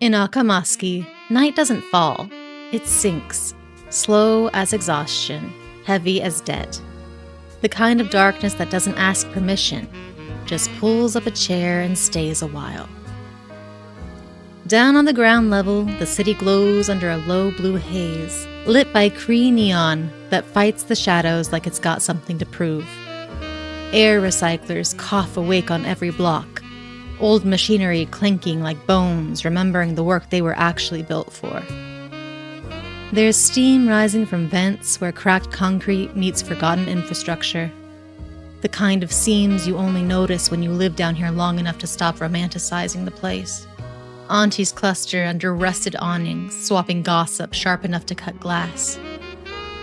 In Achimostawinan, night doesn't fall. It sinks, slow as exhaustion, heavy as debt. The kind of darkness that doesn't ask permission, just pulls up a chair and stays a while. Down on the ground level, the city glows under a low blue haze, lit by Cree neon that fights the shadows like it's got something to prove. Air recyclers cough awake on every block, old machinery clinking like bones, remembering the work they were actually built for. There's steam rising from vents where cracked concrete meets forgotten infrastructure. The kind of seams you only notice when you live down here long enough to stop romanticizing the place. Aunties cluster under rusted awnings, swapping gossip sharp enough to cut glass.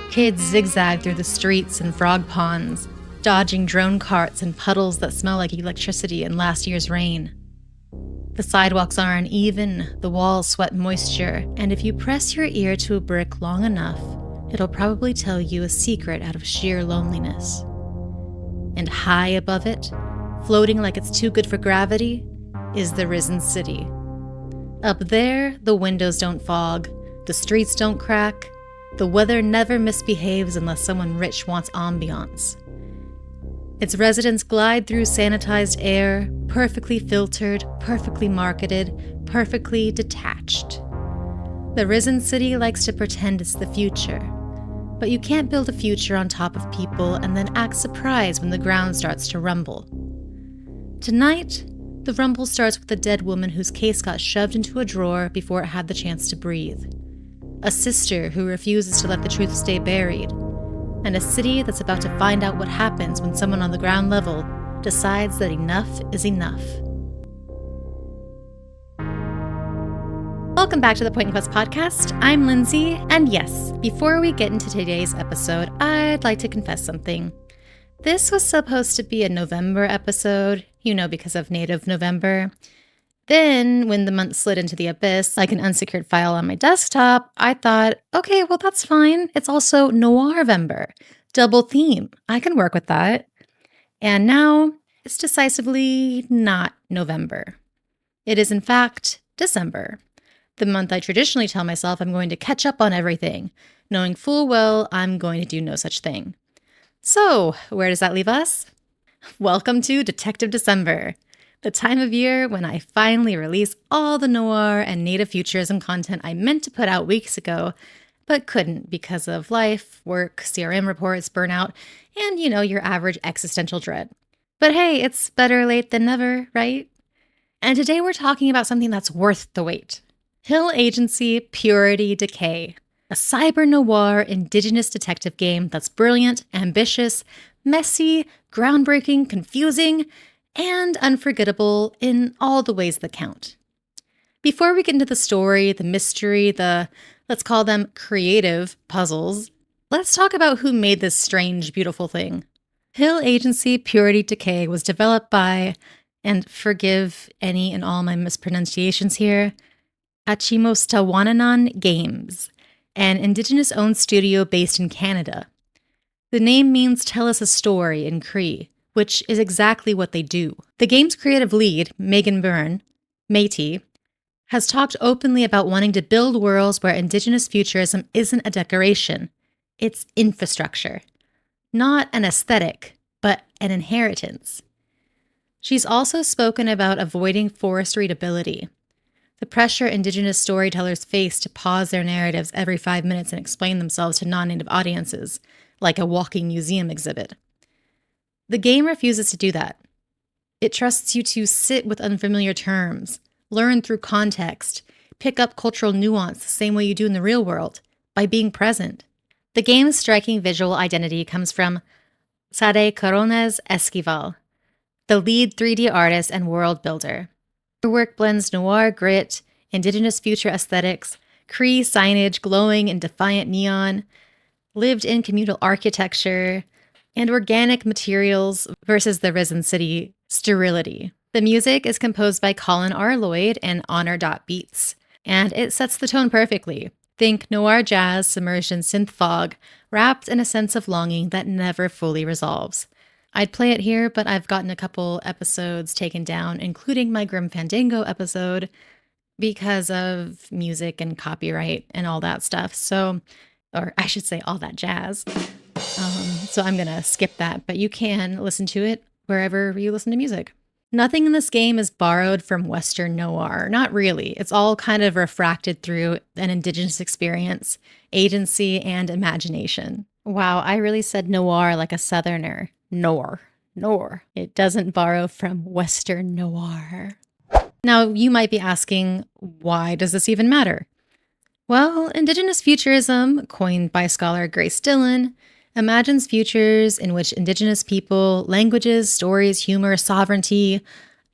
Kids zigzag through the streets and frog ponds, dodging drone carts and puddles that smell like electricity and last year's rain. The sidewalks are uneven, the walls sweat moisture, and if you press your ear to a brick long enough, it'll probably tell you a secret out of sheer loneliness. And high above it, floating like it's too good for gravity, is the risen city. Up there, the windows don't fog, the streets don't crack, the weather never misbehaves unless someone rich wants ambiance. Its residents glide through sanitized air, perfectly filtered, perfectly marketed, perfectly detached. The risen city likes to pretend it's the future, but you can't build a future on top of people and then act surprised when the ground starts to rumble. Tonight, the rumble starts with a dead woman whose case got shoved into a drawer before it had the chance to breathe. A sister who refuses to let the truth stay buried. And a city that's about to find out what happens when someone on the ground level decides that enough is enough. Welcome back to the Point & Quest podcast. I'm Lindsay, and yes, before we get into today's episode, I'd like to confess something. This was supposed to be a November episode, because of Native November. Then, when the month slid into the abyss, like an unsecured file on my desktop, I thought, okay, well, that's fine. It's also Noir-vember. Double theme. I can work with that. And now, it's decisively not November. It is, in fact, December. The month I traditionally tell myself I'm going to catch up on everything, knowing full well I'm going to do no such thing. So, where does that leave us? Welcome to Detective December. The time of year when I finally release all the noir and native futurism content I meant to put out weeks ago, but couldn't because of life, work, CRM reports, burnout, and, your average existential dread. But hey, it's better late than never, right? And today we're talking about something that's worth the wait. Hill Agency PURITYdecay, a cyber noir Indigenous detective game that's brilliant, ambitious, messy, groundbreaking, confusing, and unforgettable in all the ways that count. Before we get into the story, the mystery, let's call them creative puzzles, let's talk about who made this strange, beautiful thing. Hill Agency PURITYdecay was developed by, and forgive any and all my mispronunciations here, Achimostawinan Games, an Indigenous-owned studio based in Canada. The name means tell us a story in Cree, which is exactly what they do. The game's creative lead, Byrne, Métis, has talked openly about wanting to build worlds where Indigenous futurism isn't a decoration, it's infrastructure. Not an aesthetic, but an inheritance. She's also spoken about avoiding forced readability, the pressure Indigenous storytellers face to pause their narratives every 5 minutes and explain themselves to non-native audiences, like a walking museum exhibit. The game refuses to do that. It trusts you to sit with unfamiliar terms, learn through context, pick up cultural nuance the same way you do in the real world, by being present. The game's striking visual identity comes from Sade Corones Esquivel, the lead 3D artist and world builder. Her work blends noir grit, Indigenous future aesthetics, Cree signage glowing in defiant neon, lived-in communal architecture, and organic materials versus the risen city sterility. The music is composed by Colin R. Lloyd and Honor.Beats, and it sets the tone perfectly. Think noir jazz submerged in synth fog, wrapped in a sense of longing that never fully resolves. I'd play it here, but I've gotten a couple episodes taken down, including my Grim Fandango episode. because of music and copyright and all that stuff. So, or I should say all that jazz. So I'm going to skip that, but you can listen to it wherever you listen to music. Nothing in this game is borrowed from Western noir. Not really. It's all kind of refracted through an Indigenous experience, agency, and imagination. Wow, I really said noir like a Southerner. Noir. It doesn't borrow from Western noir. Now, you might be asking, why does this even matter? Well, Indigenous futurism, coined by scholar Grace Dillon, imagines futures in which Indigenous people, languages, stories, humor, sovereignty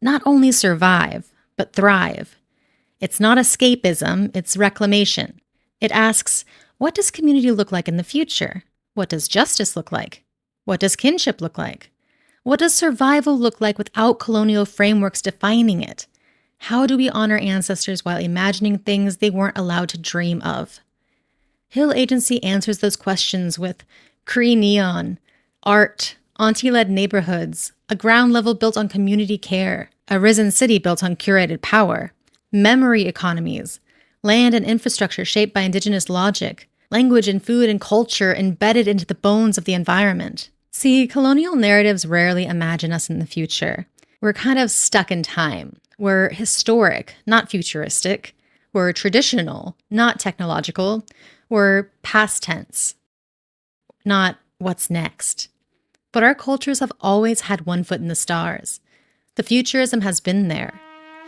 not only survive, but thrive. It's not escapism, it's reclamation. It asks, what does community look like in the future? What does justice look like? What does kinship look like? What does survival look like without colonial frameworks defining it? How do we honor ancestors while imagining things they weren't allowed to dream of? Hill Agency answers those questions with Cree neon, art, auntie-led neighborhoods, a ground level built on community care, a risen city built on curated power, memory economies, land and infrastructure shaped by Indigenous logic, language and food and culture embedded into the bones of the environment. See, colonial narratives rarely imagine us in the future. We're kind of stuck in time. We're historic, not futuristic. We're traditional, not technological. We're past tense, not what's next. But our cultures have always had one foot in the stars. The futurism has been there.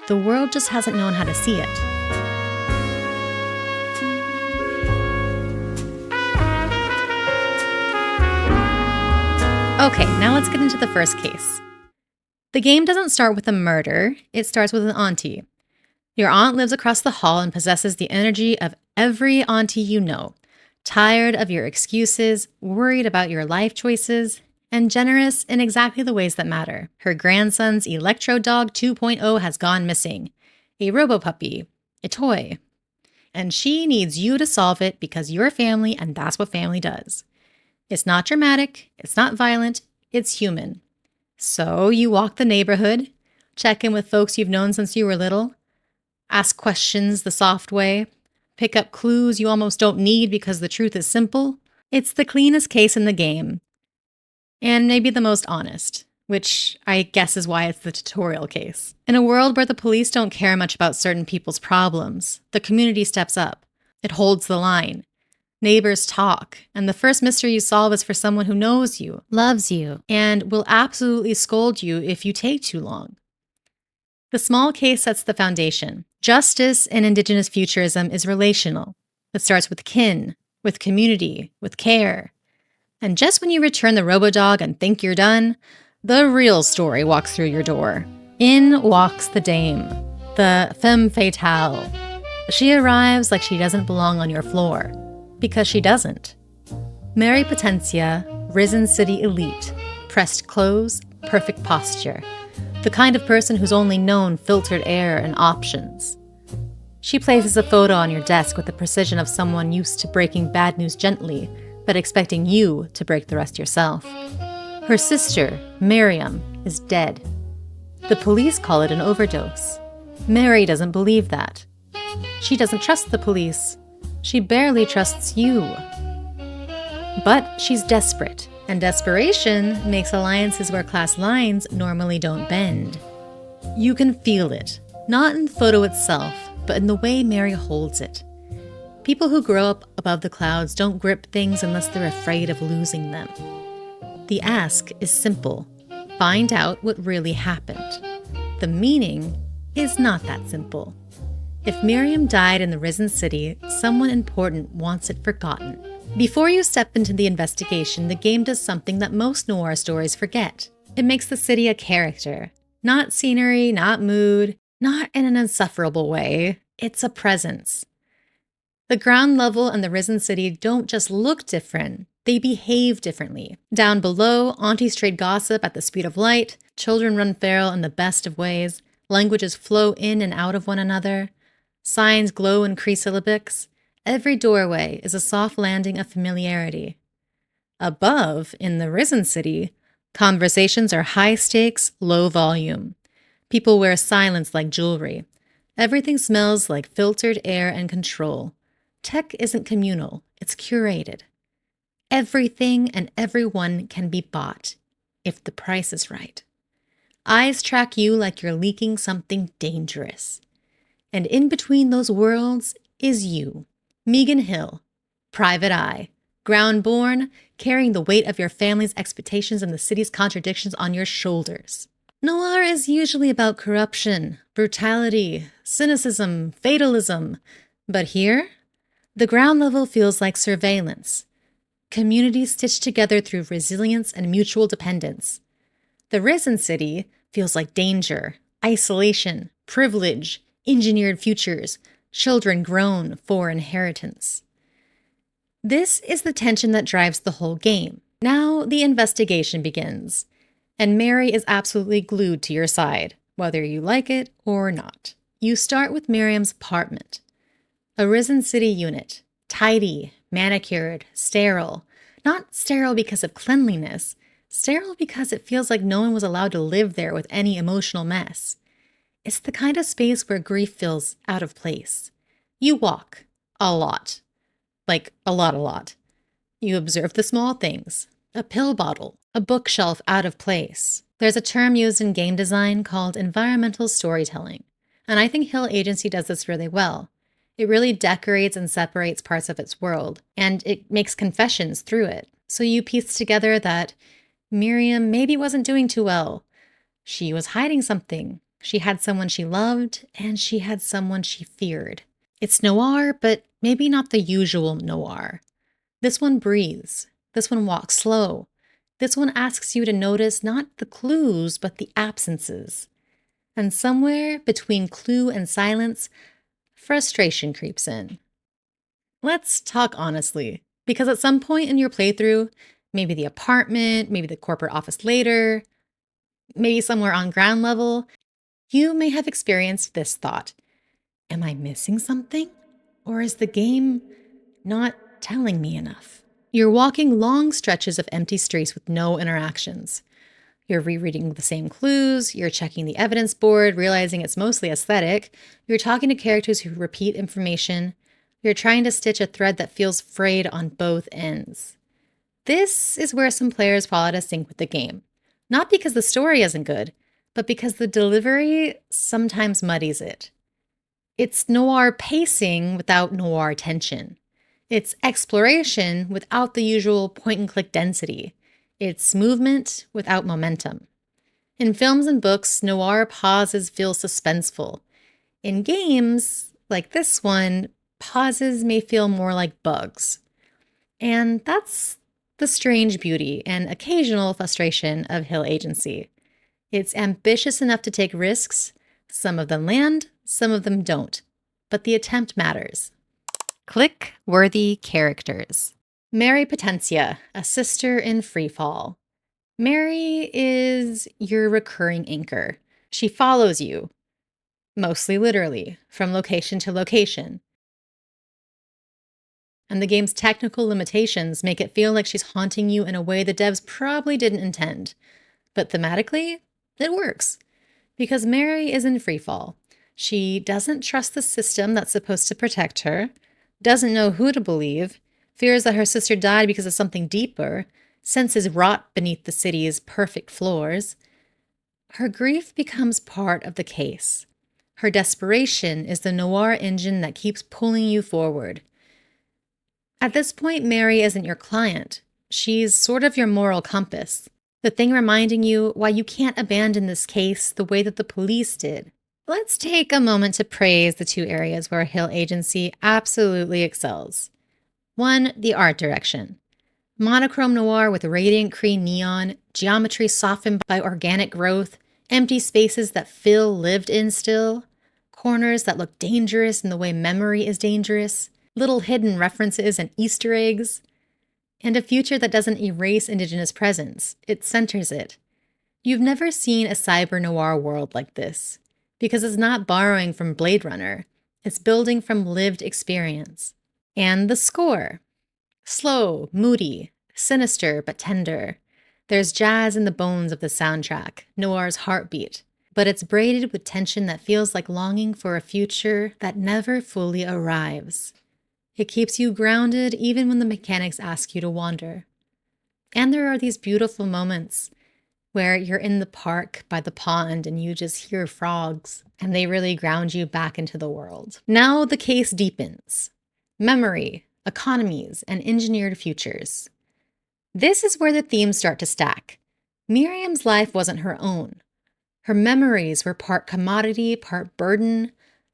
The world just hasn't known how to see it. Okay, now let's get into the first case. The game doesn't start with a murder, it starts with an auntie. Your aunt lives across the hall and possesses the energy of every auntie you know. Tired of your excuses, worried about your life choices, and generous in exactly the ways that matter. Her grandson's Electro Dog 2.0 has gone missing. A robo-puppy. A toy. And she needs you to solve it because you're family and that's what family does. It's not dramatic, it's not violent, it's human. So you walk the neighborhood, check in with folks you've known since you were little, ask questions the soft way, pick up clues you almost don't need because the truth is simple. It's the cleanest case in the game. And maybe the most honest, which I guess is why it's the tutorial case. In a world where the police don't care much about certain people's problems, the community steps up. It holds the line. Neighbors talk, and the first mystery you solve is for someone who knows you, loves you, and will absolutely scold you if you take too long. The small case sets the foundation. Justice in Indigenous futurism is relational. It starts with kin, with community, with care. And just when you return the RoboDog and think you're done, the real story walks through your door. In walks the dame, the femme fatale. She arrives like she doesn't belong on your floor. Because she doesn't. Mary Potentia, risen city elite, pressed clothes, perfect posture. The kind of person who's only known filtered air and options. She places a photo on your desk with the precision of someone used to breaking bad news gently, but expecting you to break the rest yourself. Her sister, Miriam, is dead. The police call it an overdose. Mary doesn't believe that. She doesn't trust the police. She barely trusts you. But she's desperate, and desperation makes alliances where class lines normally don't bend. You can feel it, not in the photo itself, but in the way Mary holds it. People who grow up above the clouds don't grip things unless they're afraid of losing them. The ask is simple. Find out what really happened. The meaning is not that simple. If Miriam died in the risen city, someone important wants it forgotten. Before you step into the investigation, the game does something that most noir stories forget. It makes the city a character. Not scenery, not mood, not in an insufferable way. It's a presence. The ground level and the risen city don't just look different, they behave differently. Down below, aunties trade gossip at the speed of light, children run feral in the best of ways, languages flow in and out of one another. Signs glow in Cree syllabics. Every doorway is a soft landing of familiarity. Above, in the risen city, conversations are high stakes, low volume. People wear silence like jewelry. Everything smells like filtered air and control. Tech isn't communal, it's curated. Everything and everyone can be bought, if the price is right. Eyes track you like you're leaking something dangerous. And in between those worlds is you, Meegan Hill, private eye, ground-born, carrying the weight of your family's expectations and the city's contradictions on your shoulders. Noir is usually about corruption, brutality, cynicism, fatalism. But here, the ground level feels like surveillance. Communities stitched together through resilience and mutual dependence. The Risen City feels like danger, isolation, privilege, engineered futures, children grown for inheritance. This is the tension that drives the whole game. Now the investigation begins, and Mary is absolutely glued to your side, whether you like it or not. You start with Miriam's apartment. A Risen City unit, tidy, manicured, sterile. Not sterile because of cleanliness, sterile because it feels like no one was allowed to live there with any emotional mess. It's the kind of space where grief feels out of place. You walk. A lot. Like, a lot. You observe the small things. A pill bottle. A bookshelf out of place. There's a term used in game design called environmental storytelling. And I think Hill Agency does this really well. It really decorates and separates parts of its world, and it makes confessions through it. So you piece together that Miriam maybe wasn't doing too well. She was hiding something. She had someone she loved, and she had someone she feared. It's noir, but maybe not the usual noir. This one breathes. This one walks slow. This one asks you to notice not the clues, but the absences. And somewhere between clue and silence, frustration creeps in. Let's talk honestly, because at some point in your playthrough, maybe the apartment, maybe the corporate office later, maybe somewhere on ground level, you may have experienced this thought. Am I missing something? Or is the game not telling me enough? You're walking long stretches of empty streets with no interactions. You're rereading the same clues, you're checking the evidence board, realizing it's mostly aesthetic, you're talking to characters who repeat information, you're trying to stitch a thread that feels frayed on both ends. This is where some players fall out of sync with the game. Not because the story isn't good, but because the delivery sometimes muddies it. It's noir pacing without noir tension. It's exploration without the usual point-and-click density. It's movement without momentum. In films and books, noir pauses feel suspenseful. In games, like this one, pauses may feel more like bugs. And that's the strange beauty and occasional frustration of Hill Agency. It's ambitious enough to take risks. Some of them land, some of them don't. But the attempt matters. Click-worthy characters. Mary Potentia, a sister in freefall. Mary is your recurring anchor. She follows you, mostly literally, from location to location. And the game's technical limitations make it feel like she's haunting you in a way the devs probably didn't intend. But thematically, it works. Because Mary is in freefall. She doesn't trust the system that's supposed to protect her, doesn't know who to believe, fears that her sister died because of something deeper, senses rot beneath the city's perfect floors. Her grief becomes part of the case. Her desperation is the noir engine that keeps pulling you forward. At this point, Mary isn't your client. She's sort of your moral compass, the thing reminding you why you can't abandon this case the way that the police did. Let's take a moment to praise the two areas where Hill Agency absolutely excels. 1. The art direction. Monochrome noir with radiant green neon, geometry softened by organic growth, empty spaces that feel lived in still, corners that look dangerous in the way memory is dangerous, little hidden references and Easter eggs, and a future that doesn't erase Indigenous presence, it centers it. You've never seen a cyber noir world like this, because it's not borrowing from Blade Runner, it's building from lived experience. And the score. Slow, moody, sinister but tender. There's jazz in the bones of the soundtrack, noir's heartbeat. but it's braided with tension that feels like longing for a future that never fully arrives. It keeps you grounded even when the mechanics ask you to wander. And there are these beautiful moments where you're in the park by the pond and you just hear frogs, and they really ground you back into the world. Now the case deepens. Memory, economies, and engineered futures. This is where the themes start to stack. Miriam's life wasn't her own. Her memories were part commodity, part burden.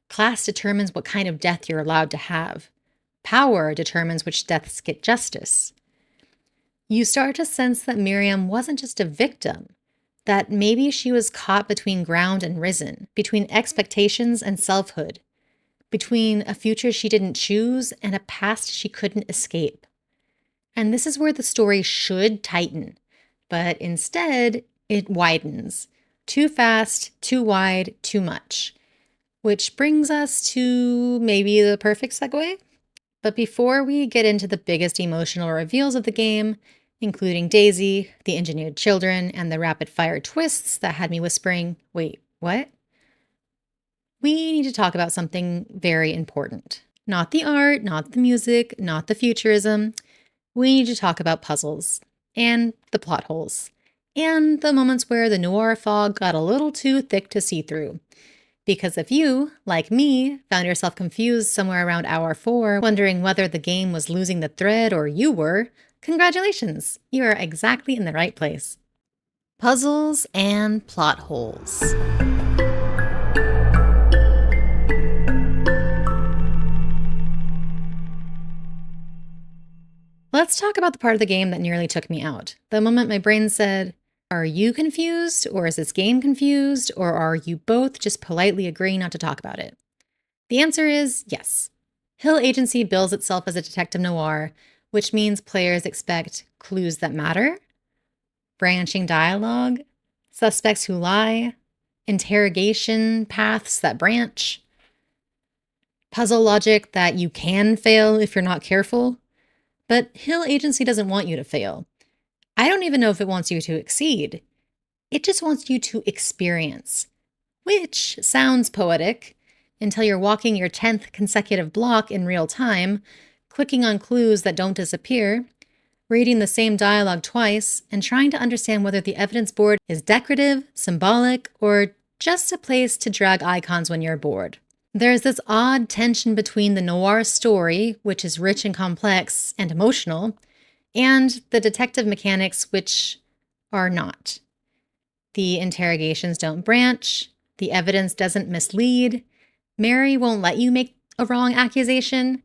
Class determines what kind of death you're allowed to have. Power determines which deaths get justice. You start to sense that Miriam wasn't just a victim, that maybe she was caught between ground and risen, between expectations and selfhood, between a future she didn't choose and a past she couldn't escape. And this is where the story should tighten, but instead it widens. Too fast, too wide, too much. Which brings us to maybe the perfect segue. But before we get into the biggest emotional reveals of the game, including Daisy, the engineered children, and the rapid-fire twists that had me whispering, wait, what? We need to talk about something very important. Not the art, not the music, not the futurism. We need to talk about puzzles, and the plot holes, and the moments where the noir fog got a little too thick to see through. Because if you, like me, found yourself confused somewhere around hour 4, wondering whether the game was losing the thread or you were, congratulations, you are exactly in the right place. Puzzles and plot holes. Let's talk about the part of the game that nearly took me out. The moment my brain said, are you confused, or is this game confused, or are you both just politely agreeing not to talk about it? The answer is yes. Hill Agency bills itself as a detective noir, which means players expect clues that matter, branching dialogue, suspects who lie, interrogation paths that branch, puzzle logic that you can fail if you're not careful. But Hill Agency doesn't want you to fail. I don't even know if it wants you to exceed. It just wants you to experience, which sounds poetic until you're walking your 10th consecutive block in real time, clicking on clues that don't disappear, reading the same dialogue twice, and trying to understand whether the evidence board is decorative, symbolic, or just a place to drag icons when you're bored. There's this odd tension between the noir story, which is rich and complex and emotional, and the detective mechanics, which are not. The interrogations don't branch, the evidence doesn't mislead, Mary won't let you make a wrong accusation,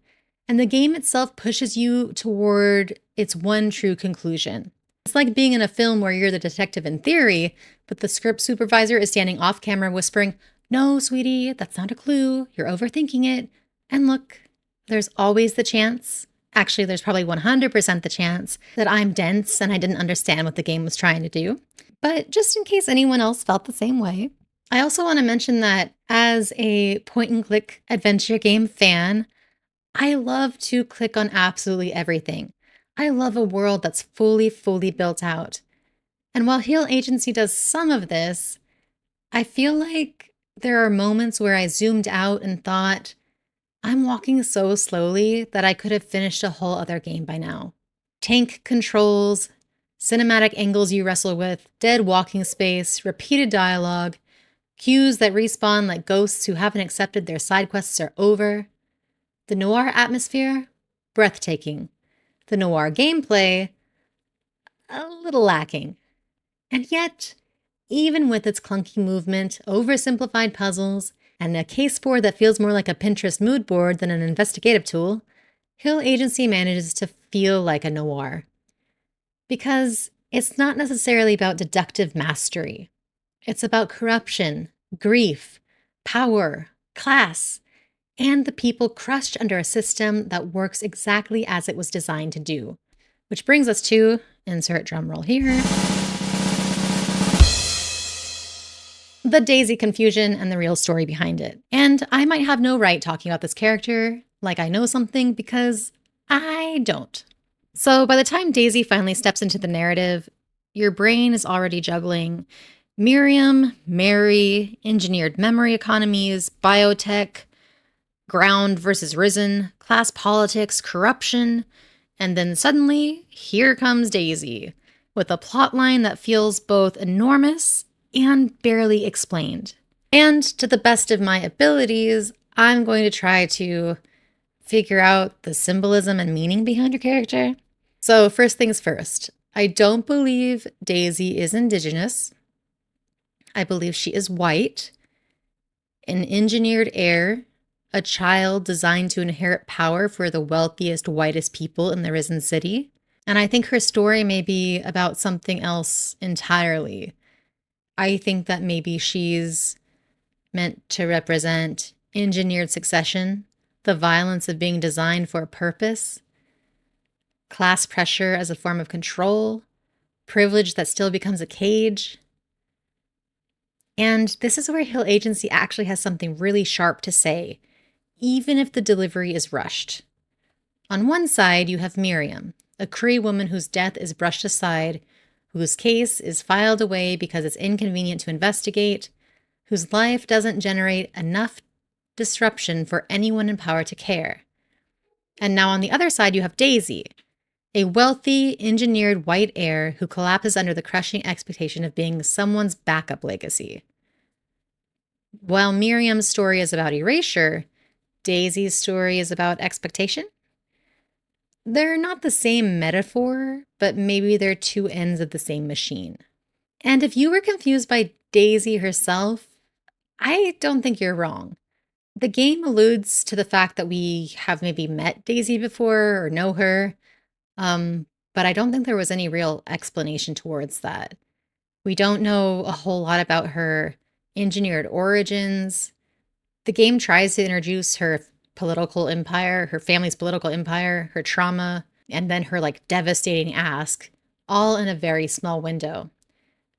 and the game itself pushes you toward its one true conclusion. It's like being in a film where you're the detective in theory, but the script supervisor is standing off camera whispering, "No, sweetie, that's not a clue. You're overthinking it. And look, there's always the chance. Actually, there's probably 100% the chance that I'm dense and I didn't understand what the game was trying to do." But just in case anyone else felt the same way, I also want to mention that as a point-and-click adventure game fan, I love to click on absolutely everything. I love a world that's fully built out. And while Hill Agency does some of this, I feel like there are moments where I zoomed out and thought, I'm walking so slowly that I could have finished a whole other game by now. Tank controls, cinematic angles you wrestle with, dead walking space, repeated dialogue, cues that respawn like ghosts who haven't accepted their side quests are over. The noir atmosphere, breathtaking. The noir gameplay, a little lacking. And yet, even with its clunky movement, oversimplified puzzles, and a case board that feels more like a Pinterest mood board than an investigative tool, Hill Agency manages to feel like a noir. Because it's not necessarily about deductive mastery. It's about corruption, grief, power, class, and the people crushed under a system that works exactly as it was designed to do. Which brings us to, insert drum roll here, the Daisy confusion and the real story behind it. And I might have no right talking about this character like I know something, because I don't. So by the time Daisy finally steps into the narrative, your brain is already juggling Miriam, Mary, engineered memory economies, biotech, ground versus risen, class politics, corruption, and then suddenly, here comes Daisy, with a plotline that feels both enormous and barely explained. And to the best of my abilities, I'm going to try to figure out the symbolism and meaning behind her character. So, first things first, I don't believe Daisy is Indigenous. I believe she is white, an engineered heir, a child designed to inherit power for the wealthiest, whitest people in the risen city. And I think her story may be about something else entirely. I think that maybe she's meant to represent engineered succession, the violence of being designed for a purpose, class pressure as a form of control, privilege that still becomes a cage. And this is where Hill Agency actually has something really sharp to say, even if the delivery is rushed. On one side, you have Miriam, a Cree woman whose death is brushed aside, whose case is filed away because it's inconvenient to investigate, whose life doesn't generate enough disruption for anyone in power to care. And now on the other side, you have Daisy, a wealthy, engineered white heir who collapses under the crushing expectation of being someone's backup legacy. While Miriam's story is about erasure, Daisy's story is about expectation. They're not the same metaphor, but maybe they're two ends of the same machine. And if you were confused by Daisy herself, I don't think you're wrong. The game alludes to the fact that we have maybe met Daisy before or know her, but I don't think there was any real explanation towards that. We don't know a whole lot about her engineered origins. The game tries to introduce her political empire, her family's political empire, her trauma, and then her devastating ask, all in a very small window.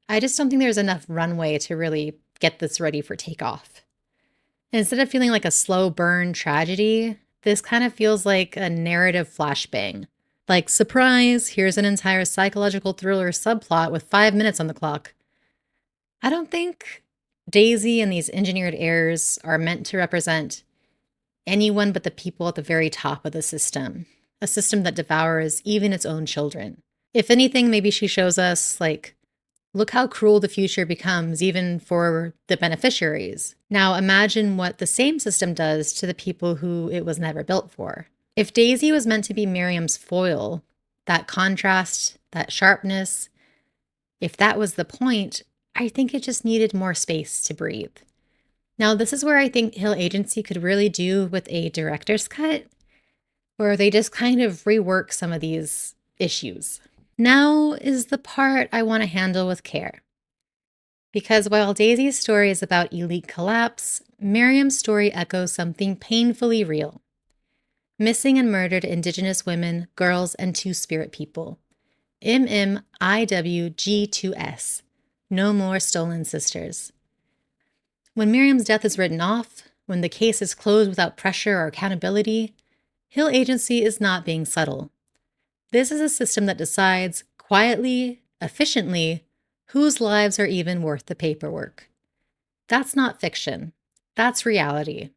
I just don't think there's enough runway to really get this ready for takeoff. Instead of feeling like a slow burn tragedy, this kind of feels like a narrative flashbang. Like, surprise, here's an entire psychological thriller subplot with 5 minutes on the clock. I don't think Daisy and these engineered heirs are meant to represent anyone but the people at the very top of the system, a system that devours even its own children. If anything, maybe she shows us, look how cruel the future becomes even for the beneficiaries. Now imagine what the same system does to the people who it was never built for. If Daisy was meant to be Miriam's foil, that contrast, that sharpness, if that was the point, I think it just needed more space to breathe. Now, this is where I think Hill Agency could really do with a director's cut, where they just kind of rework some of these issues. Now is the part I want to handle with care. Because while Daisy's story is about elite collapse, Miriam's story echoes something painfully real. Missing and murdered Indigenous women, girls, and Two-Spirit people. MMIWG2S. No more stolen sisters. When Miriam's death is written off, when the case is closed without pressure or accountability, Hill Agency is not being subtle. This is a system that decides, quietly, efficiently, whose lives are even worth the paperwork. That's not fiction. That's reality.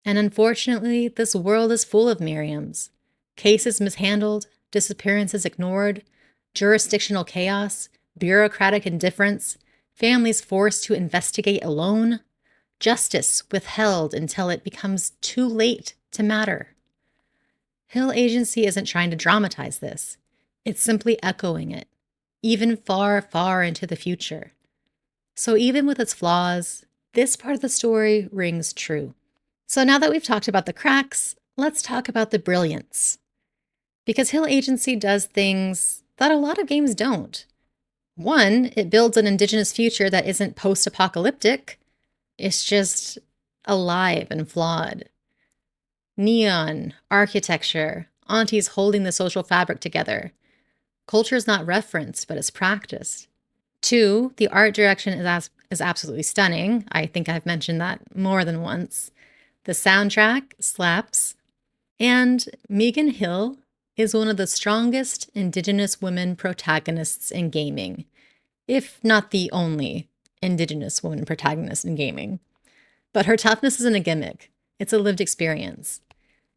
And unfortunately, this world is full of Miriams. Cases mishandled, disappearances ignored, jurisdictional chaos, bureaucratic indifference, families forced to investigate alone, justice withheld until it becomes too late to matter. Hill Agency isn't trying to dramatize this. It's simply echoing it, even far, far into the future. So even with its flaws, this part of the story rings true. So now that we've talked about the cracks, let's talk about the brilliance. Because Hill Agency does things that a lot of games don't. One, it builds an Indigenous future that isn't post-apocalyptic. It's just alive and flawed. Neon, architecture, aunties holding the social fabric together. Culture's not referenced, but it's practiced. Two, the art direction is absolutely stunning. I think I've mentioned that more than once. The soundtrack slaps. And Meegan Hill is one of the strongest Indigenous women protagonists in gaming. if not the only Indigenous woman protagonist in gaming. But her toughness isn't a gimmick, it's a lived experience.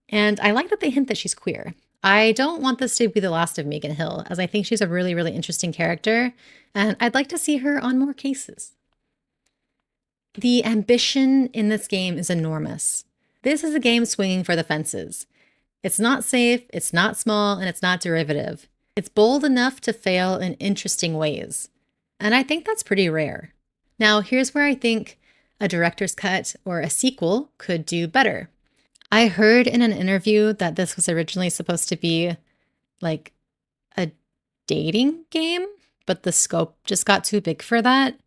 And I like that they hint that she's queer. I don't want this to be the last of Meeygen Hill, as I think she's a really, really interesting character, and I'd like to see her on more cases. The ambition in this game is enormous. This is a game swinging for the fences. It's not safe, it's not small, and it's not derivative. It's bold enough to fail in interesting ways. And I think that's pretty rare. Now, here's where I think a director's cut or a sequel could do better. I heard in an interview that this was originally supposed to be like a dating game, but the scope just got too big for that.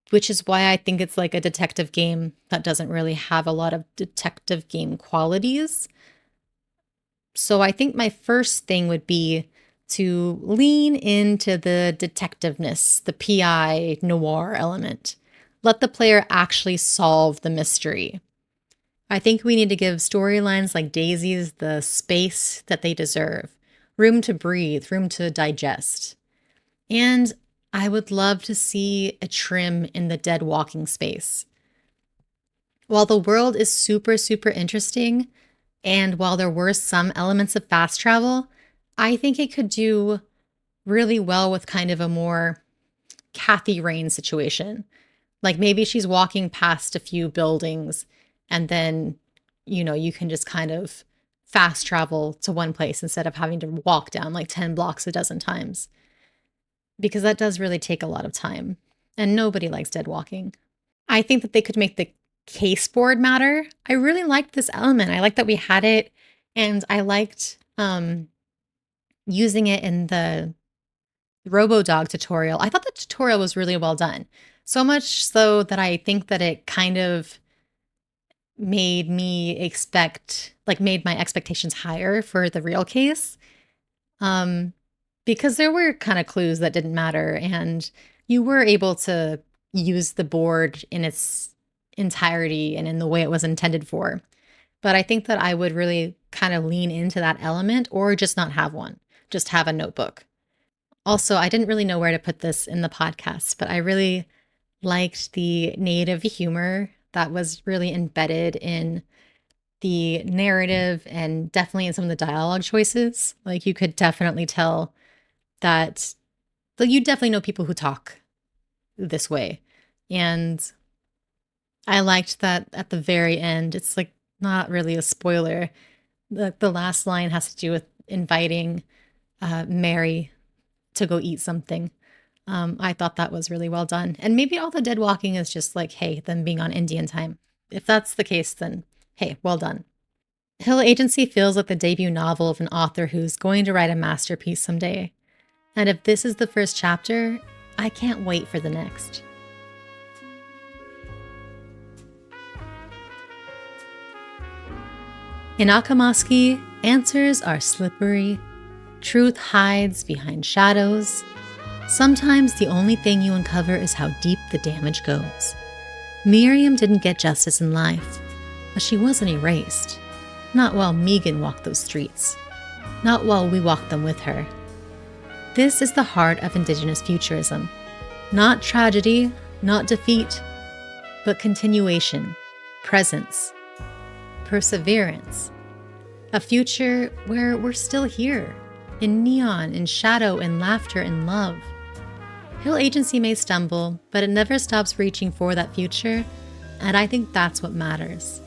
Which is why I think it's like a detective game that doesn't really have a lot of detective game qualities. So I think my first thing would be to lean into the detectiveness, the PI noir element. Let the player actually solve the mystery. I think we need to give storylines like Daisy's the space that they deserve, room to breathe, room to digest. And I would love to see a trim in the dead walking space. While the world is super, super interesting, and while there were some elements of fast travel, I think it could do really well with kind of a more Kathy Rain situation. Like maybe she's walking past a few buildings and then, you can just kind of fast travel to one place instead of having to walk down like 10 blocks a dozen times. Because that does really take a lot of time. And nobody likes dead walking. I think that they could make the case board matter. I really liked this element. I liked that we had it. And I liked using it in the RoboDog tutorial. I thought the tutorial was really well done. So much so that I think that it kind of made my expectations higher for the real case. Because there were kind of clues that didn't matter, and you were able to use the board in its entirety and in the way it was intended for. But I think that I would really kind of lean into that element or just not have one, just have a notebook. Also, I didn't really know where to put this in the podcast, but I really liked the native humor that was really embedded in the narrative and definitely in some of the dialogue choices. Like you could definitely tell that you definitely know people who talk this way. And I liked that at the very end, it's like not really a spoiler. The last line has to do with inviting Mary to go eat something. I thought that was really well done. And maybe all the dead walking is just like, hey, them being on Indian time. If that's the case, then hey, well done. Hill Agency feels like the debut novel of an author who's going to write a masterpiece someday. And if this is the first chapter, I can't wait for the next. In Achimostawinan, answers are slippery, truth hides behind shadows. Sometimes the only thing you uncover is how deep the damage goes. Miriam didn't get justice in life, but she wasn't erased. Not while Meagan walked those streets. Not while we walked them with her. This is the heart of Indigenous futurism. Not tragedy, not defeat, but continuation, presence, perseverance. A future where we're still here, in neon, in shadow, in laughter, in love. Hill Agency may stumble, but it never stops reaching for that future, and I think that's what matters.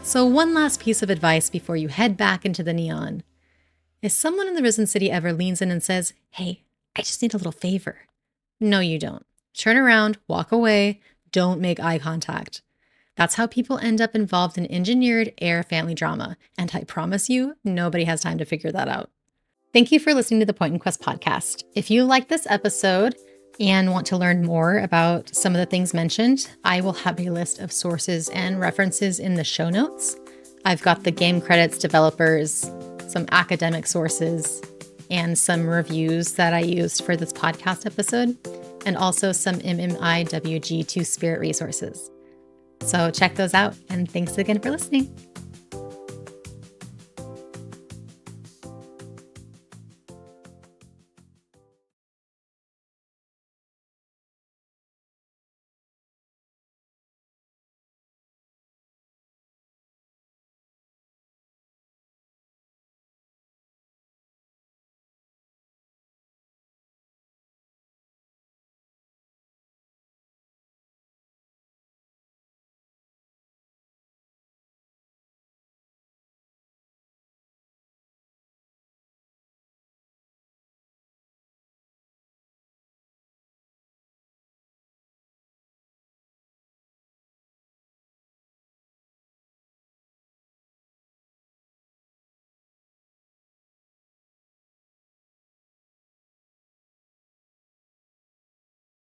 So one last piece of advice before you head back into the neon. If someone in the Risen City ever leans in and says, hey, I just need a little favor. No, you don't. Turn around, walk away, don't make eye contact. That's how people end up involved in engineered air family drama, and I promise you, nobody has time to figure that out. Thank you for listening to the Point and Quest podcast. If you like this episode and want to learn more about some of the things mentioned, I will have a list of sources and references in the show notes. I've got the game credits, developers, some academic sources, and some reviews that I used for this podcast episode, and also some MMIWG Two-Spirit resources. So check those out, and thanks again for listening.